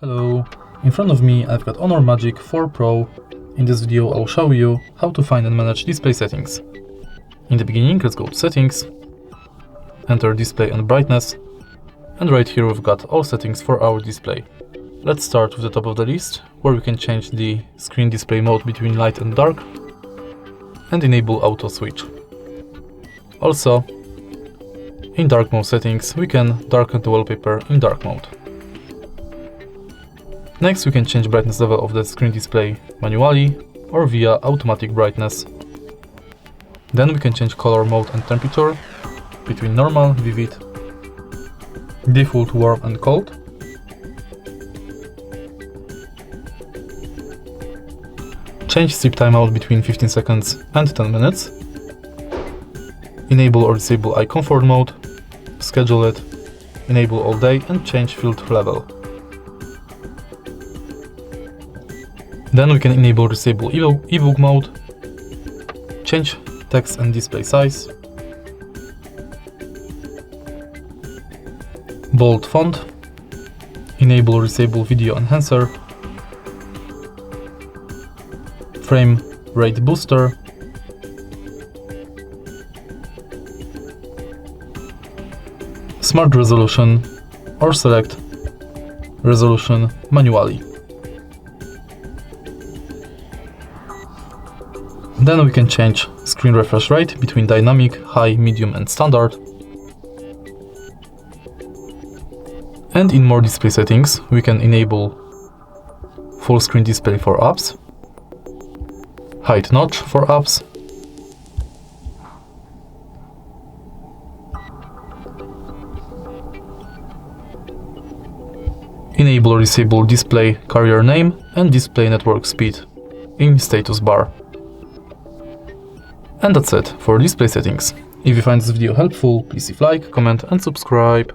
Hello, in front of me I've got Honor Magic 4 Pro. In this video I'll show you how to find and manage display settings. In the beginning, let's go to settings, enter display and brightness, and right here we've got all settings for our display. Let's start with the top of the list, where we can change the screen display mode between light and dark and enable auto switch. Also, in dark mode settings we can darken the wallpaper in dark mode. Next we can change brightness level of the screen display manually or via automatic brightness. Then we can change color mode and temperature between normal, vivid, default, warm and cold. Change strip timeout between 15 seconds and 10 minutes. Enable or disable eye comfort mode, schedule it, enable all day and change filter level. Then we can enable or disable ebook mode, change text and display size, bold font, enable or disable video enhancer, frame rate booster, smart resolution, or select resolution manually. Then we can change screen refresh rate between dynamic, high, medium and standard. And in more display settings we can enable full screen display for apps, height notch for apps, enable or disable display carrier name and display network speed in status bar. And that's it for display settings. If you find this video helpful, please leave a like, comment and subscribe.